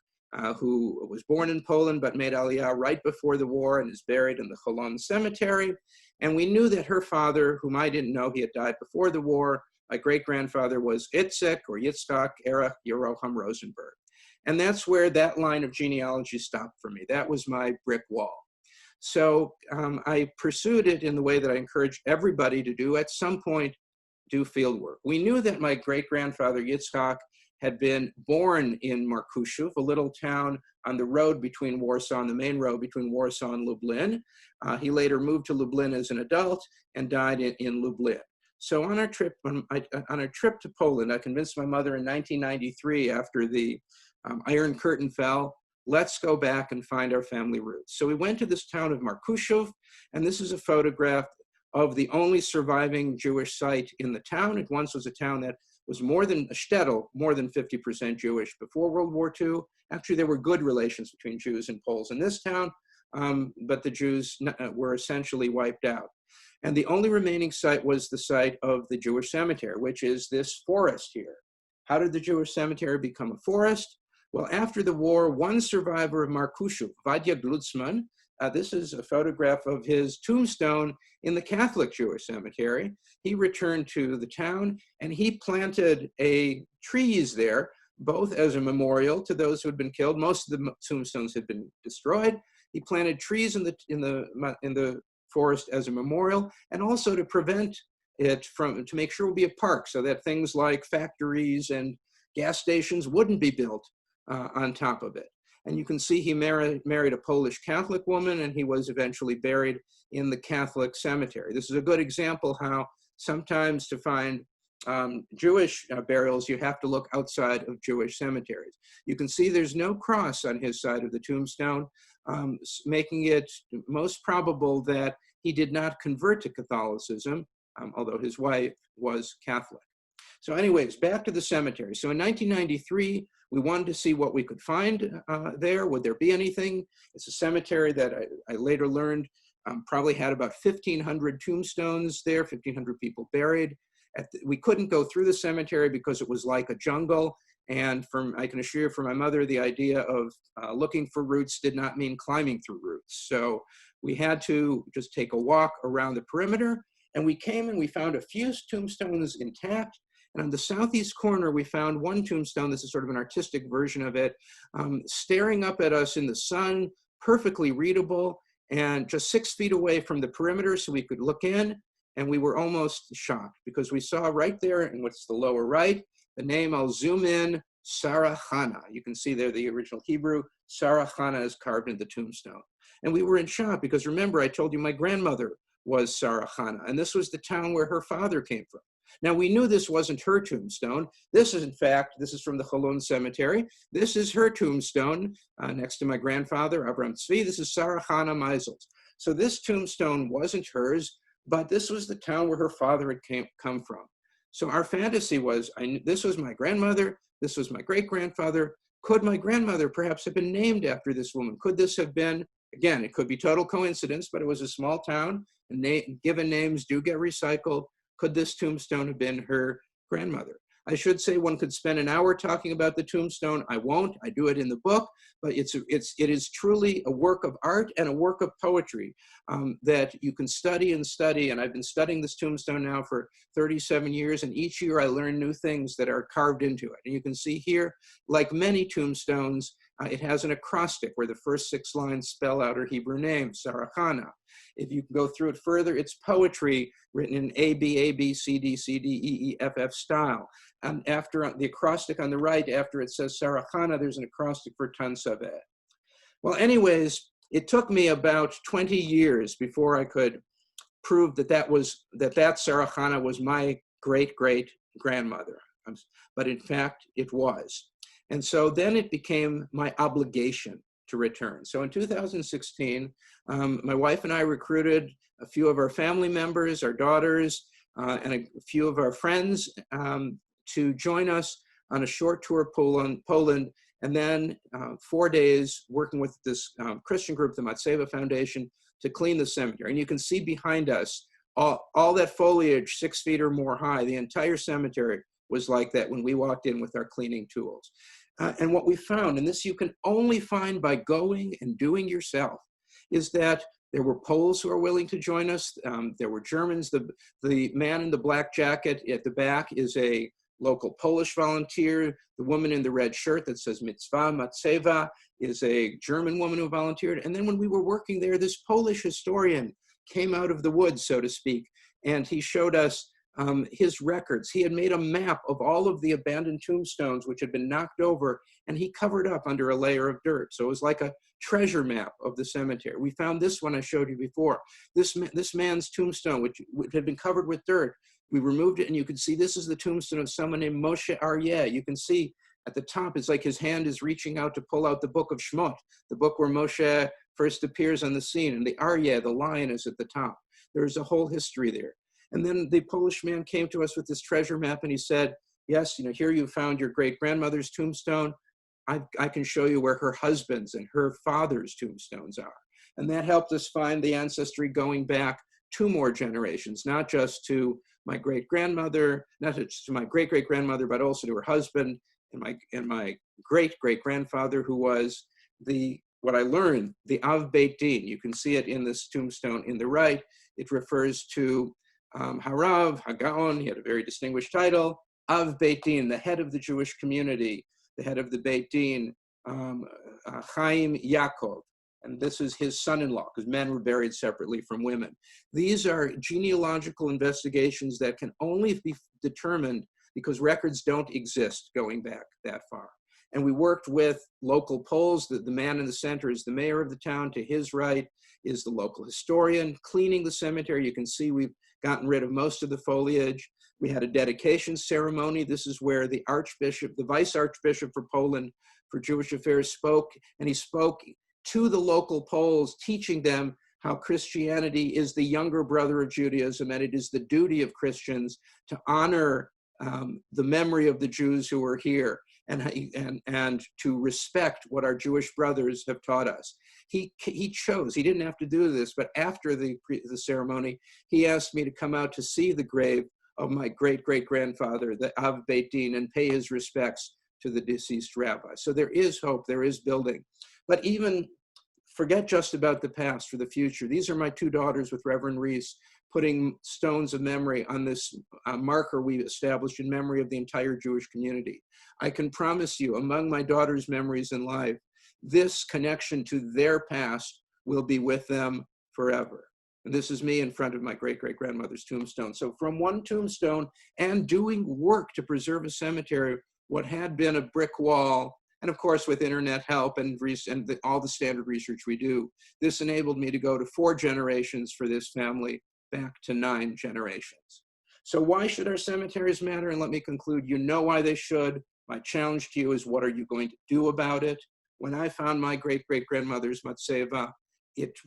who was born in Poland but made Aliyah right before the war and is buried in the Cholon Cemetery. And we knew that her father, whom I didn't know, he had died before the war. My great-grandfather was Itzek or Yitzchak Erech Yeroham Rosenberg. And that's where that line of genealogy stopped for me. That was my brick wall. So I pursued it in the way that I encourage everybody to do at some point, do field work. We knew that my great-grandfather Yitzhak had been born in Markushev, a little town on the road between Warsaw, on the main road between Warsaw and Lublin. He later moved to Lublin as an adult and died in Lublin. So on our trip to Poland, I convinced my mother in 1993, after the Iron Curtain fell, let's go back and find our family roots. So we went to this town of Markushev, and this is a photograph of the only surviving Jewish site in the town. It once was a town that was more than a shtetl, more than 50% Jewish before World War II. Actually, there were good relations between Jews and Poles in this town, but the Jews were essentially wiped out. And the only remaining site was the site of the Jewish cemetery, which is this forest here. How did the Jewish cemetery become a forest? Well, after the war, one survivor of Markushev, Vadya Glutzman, this is a photograph of his tombstone in the Catholic Jewish cemetery. He returned to the town and he planted trees there, both as a memorial to those who had been killed. Most of the tombstones had been destroyed. He planted trees in the forest as a memorial, and also to prevent it to make sure it would be a park, so that things like factories and gas stations wouldn't be built on top of it. And you can see he married a Polish Catholic woman, and he was eventually buried in the Catholic cemetery. This is a good example how sometimes to find Jewish burials, you have to look outside of Jewish cemeteries. You can see there's no cross on his side of the tombstone, making it most probable that he did not convert to Catholicism, although his wife was Catholic. So anyways, back to the cemetery. So in 1993, we wanted to see what we could find there. Would there be anything? It's a cemetery that I later learned probably had about 1,500 tombstones there, 1,500 people buried. We couldn't go through the cemetery because it was like a jungle. And I can assure you, for my mother, the idea of looking for roots did not mean climbing through roots. So we had to just take a walk around the perimeter. And we came and we found a few tombstones intact. And on the southeast corner, we found one tombstone. This is sort of an artistic version of it, staring up at us in the sun, perfectly readable, and just 6 feet away from the perimeter so we could look in. And we were almost shocked because we saw right there in what's the lower right, the name, I'll zoom in, Sarah Chana. You can see there the original Hebrew, Sarah Chana is carved into the tombstone. And we were in shock because remember, I told you my grandmother was Sarah Chana, and this was the town where her father came from. Now, we knew this wasn't her tombstone. This is, in fact, this is from the Cholon Cemetery. This is her tombstone next to my grandfather, Avram Tzvi. This is Sarah Chana Meisels. So this tombstone wasn't hers, but this was the town where her father had come from. So our fantasy was, this was my grandmother, this was my great-grandfather. Could my grandmother perhaps have been named after this woman? Could this have been, again, it could be total coincidence, but it was a small town, and given names do get recycled. Could this tombstone have been her grandmother? I should say one could spend an hour talking about the tombstone. I won't. I do it in the book, but it is truly a work of art and a work of poetry that you can study and study. And I've been studying this tombstone now for 37 years, and each year I learn new things that are carved into it. And you can see here, like many tombstones, it has an acrostic where the first 6 lines spell out her Hebrew name, Sarah Chana. If you go through it further, it's poetry written in A, B, C, D, E, E, F style. And after the acrostic on the right, after it says Sarah Chana, there's an acrostic for Tan Saveh. Well, anyways, it took me about 20 years before I could prove that that Sarah Chana was my great-great-grandmother. But in fact, it was. And so then it became my obligation to return. So in 2016, my wife and I recruited a few of our family members, our daughters, and a few of our friends to join us on a short tour of Poland, and then 4 days working with this Christian group, the Matseva Foundation, to clean the cemetery. And you can see behind us all that foliage 6 feet or more high. The entire cemetery was like that when we walked in with our cleaning tools. And what we found, and this you can only find by going and doing yourself, is that there were Poles who were willing to join us. There were Germans. The man in the black jacket at the back is a local Polish volunteer. The woman in the red shirt that says Mitzvah Matseva is a German woman who volunteered. And then when we were working there, this Polish historian came out of the woods, so to speak, and he showed us his records. He had made a map of all of the abandoned tombstones which had been knocked over, and he covered up under a layer of dirt. So it was like a treasure map of the cemetery. We found this one I showed you before. This man's tombstone, which had been covered with dirt, we removed it, and you can see this is the tombstone of someone named Moshe Aryeh. You can see at the top, it's like his hand is reaching out to pull out the book of Shemot, the book where Moshe first appears on the scene, and the Aryeh, the lion, is at the top. There's a whole history there. And then the Polish man came to us with this treasure map, and he said, yes, here you found your great-grandmother's tombstone. I can show you where her husband's and her father's tombstones are. And that helped us find the ancestry going back 2 more generations, not just to my great-grandmother, not just to my great-great-grandmother, but also to her husband and my great-great-grandfather, who was what I learned, the Av Beit Din. You can see it in this tombstone in the right. It refers to Harav, Hagaon. He had a very distinguished title. Av Beit Din, the head of the Jewish community, the head of the Beit Din, Chaim Yaakov. And this is his son-in-law, because men were buried separately from women. These are genealogical investigations that can only be determined because records don't exist going back that far. And we worked with local Poles. The man in the center is the mayor of the town. To his right is the local historian cleaning the cemetery. You can see we've gotten rid of most of the foliage. We had a dedication ceremony. This is where the archbishop, the vice archbishop for Poland for Jewish affairs spoke, and he spoke to the local Poles, teaching them how Christianity is the younger brother of Judaism, and it is the duty of Christians to honor the memory of the Jews who were here and to respect what our Jewish brothers have taught us. He chose, he didn't have to do this, but after the ceremony, he asked me to come out to see the grave of my great-great-grandfather, the Av Beit Din, and pay his respects to the deceased rabbi. So there is hope, there is building. But even forget just about the past for the future. These are my 2 daughters with Reverend Reese putting stones of memory on this marker we established in memory of the entire Jewish community. I can promise you, among my daughters' memories in life, this connection to their past will be with them forever. And this is me in front of my great-great-grandmother's tombstone. So from one tombstone and doing work to preserve a cemetery, what had been a brick wall, and of course with internet help and all the standard research we do, this enabled me to go to 4 generations for this family, back to 9 generations. So why should our cemeteries matter? And let me conclude, you know why they should. My challenge to you is, what are you going to do about it? When I found my great-great-grandmother's matseva, it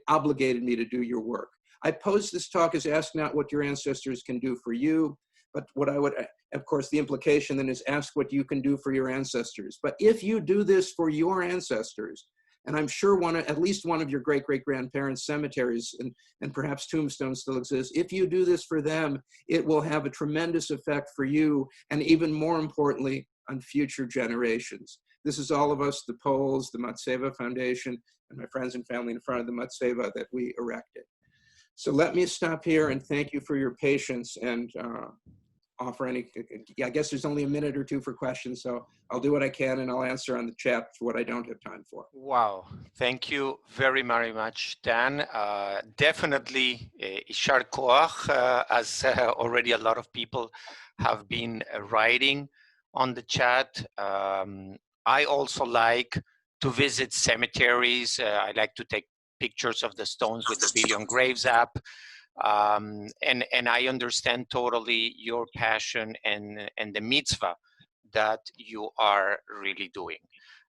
obligated me to do your work. I posed this talk as ask not what your ancestors can do for you, but what I would, of course, the implication then is ask what you can do for your ancestors. But if you do this for your ancestors, and I'm sure at least one of your great-great-grandparents' cemeteries and perhaps tombstones still exist, if you do this for them, it will have a tremendous effect for you, and even more importantly, on future generations. This is all of us, the Poles, the Matseva Foundation, and my friends and family in front of the Matseva that we erected. So let me stop here and thank you for your patience and offer any, I guess there's only a minute or 2 for questions, so I'll do what I can and I'll answer on the chat for what I don't have time for. Wow, thank you very, very much, Dan. Definitely, Ishar Koach, as already a lot of people have been writing on the chat. I also like to visit cemeteries. I like to take pictures of the stones with the Billion Graves app. And I understand totally your passion and the mitzvah that you are really doing.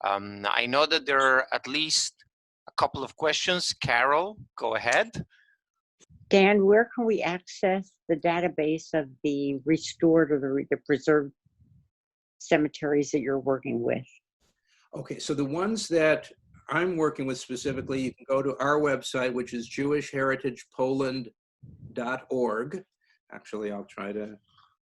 I know that there are at least a couple of questions. Carol, go ahead. Dan, where can we access the database of the restored or the preserved cemeteries that you're working with? Okay, so the ones that I'm working with specifically, you can go to our website, which is jewishheritagepoland.org. Actually, I'll try to.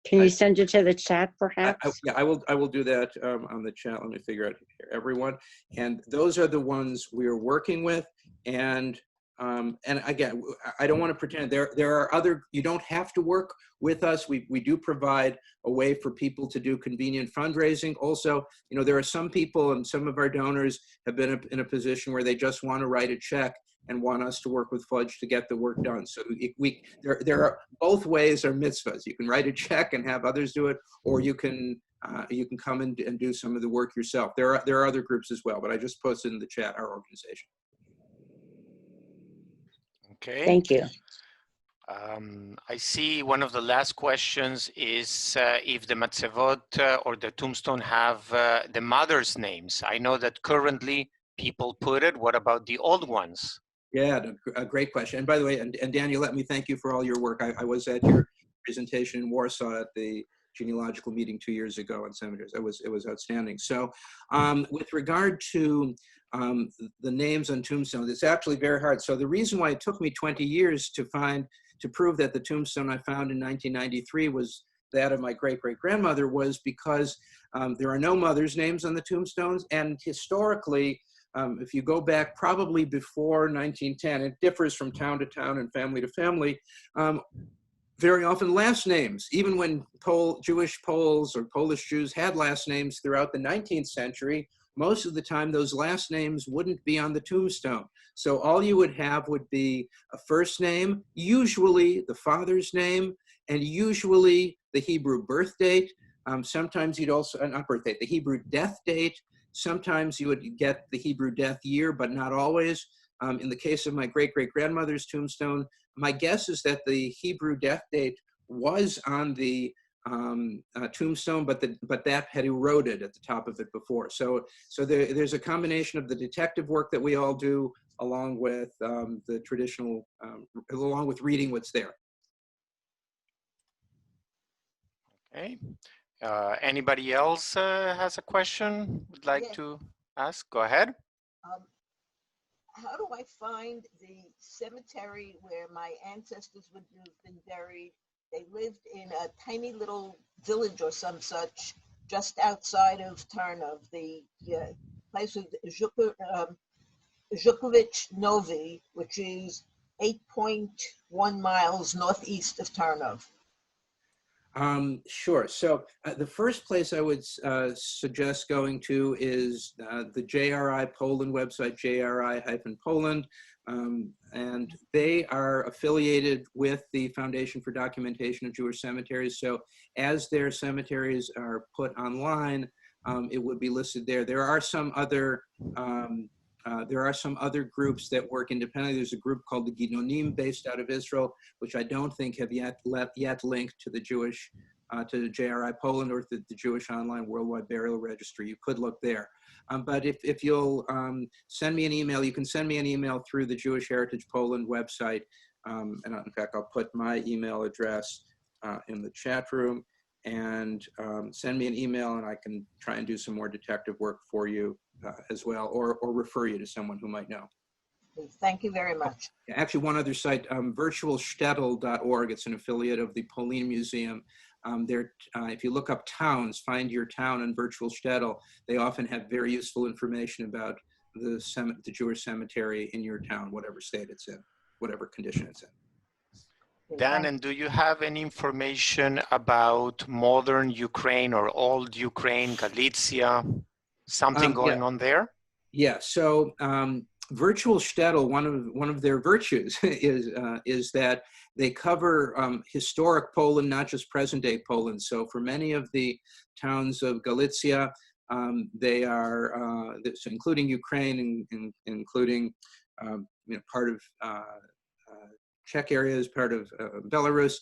Can you send it to the chat, perhaps? Yeah, I will do that on the chat. Let me figure out everyone. And those are the ones we are working with. And And again, I don't want to pretend there are other, you don't have to work with us. We do provide a way for people to do convenient fundraising. Also, you know, there are some people and some of our donors have been in a position where they just want to write a check and want us to work with Fudge to get the work done. So there are both ways are mitzvahs. You can write a check and have others do it, or you can come and do some of the work yourself. There are other groups as well, but I just posted in the chat our organization. Okay. Thank you. I see one of the last questions is if the matzevot or the tombstone have the mother's names. I know that currently people put it. What about the old ones? Yeah, a great question. And by the way, and Daniel, let me thank you for all your work. I was at your presentation in Warsaw at the genealogical meeting 2 years ago on cemeteries. It was outstanding. So with regard to the names on tombstones, it's actually very hard. So the reason why it took me 20 years to prove that the tombstone I found in 1993 was that of my great-great-grandmother was because there are no mother's names on the tombstones. And historically, if you go back probably before 1910, it differs from town to town and family to family, very often last names, even when Jewish Poles or Polish Jews had last names throughout the 19th century, most of the time those last names wouldn't be on the tombstone. So all you would have would be a first name, usually the father's name, and usually the Hebrew birth date. Sometimes you'd also, not birth date, the Hebrew death date. Sometimes you would get the Hebrew death year, but not always. In the case of my great-great-grandmother's tombstone, my guess is that the Hebrew death date was on the tombstone, but that had eroded at the top of it before. So there's a combination of the detective work that we all do, along with the traditional, along with reading what's there. Okay. Anybody else has a question would like to ask? Go ahead. How do I find the cemetery where my ancestors would have been buried? They lived in a tiny little village or some such, just outside of Tarnov. The place was Zhukovich Novi, which is 8.1 miles northeast of Tarnov. Sure. So the first place I would suggest going to is the JRI Poland website, JRI-Poland, and they are affiliated with the Foundation for Documentation of Jewish Cemeteries. So as their cemeteries are put online, it would be listed there. There are some other groups that work independently. There's a group called the Gidonim based out of Israel, which I don't think have yet linked to the Jewish, to JRI Poland or to the Jewish Online Worldwide Burial Registry. You could look there. But if you'll send me an email, you can send me an email through the Jewish Heritage Poland website. And in fact, I'll put my email address in the chat room, and send me an email and I can try and do some more detective work for you as well, or refer you to someone who might know. Thank you very much. Actually, one other site, virtualshtetl.org. It's an affiliate of the Polin Museum. If you look up towns, find your town in Virtual Shtetl, they often have very useful information about the Jewish cemetery in your town, whatever state it's in, whatever condition it's in. Dan, and do you have any information about modern Ukraine or old Ukraine, Galicia, something going on there? Yeah, so Virtual Shtetl, one of their virtues is that they cover historic Poland, not just present day Poland. So for many of the towns of Galicia, they are, including Ukraine, and including part of Czech areas, part of Belarus,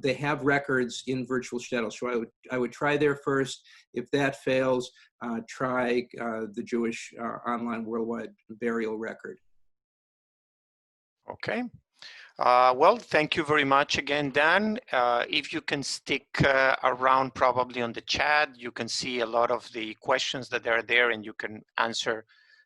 they have records in Virtual Shtetl. So I would try there first. If that fails, try the Jewish Online Worldwide Burial Record. Okay. Well, thank you very much again, Dan. If you can stick around probably on the chat, you can see a lot of the questions that are there and you can answer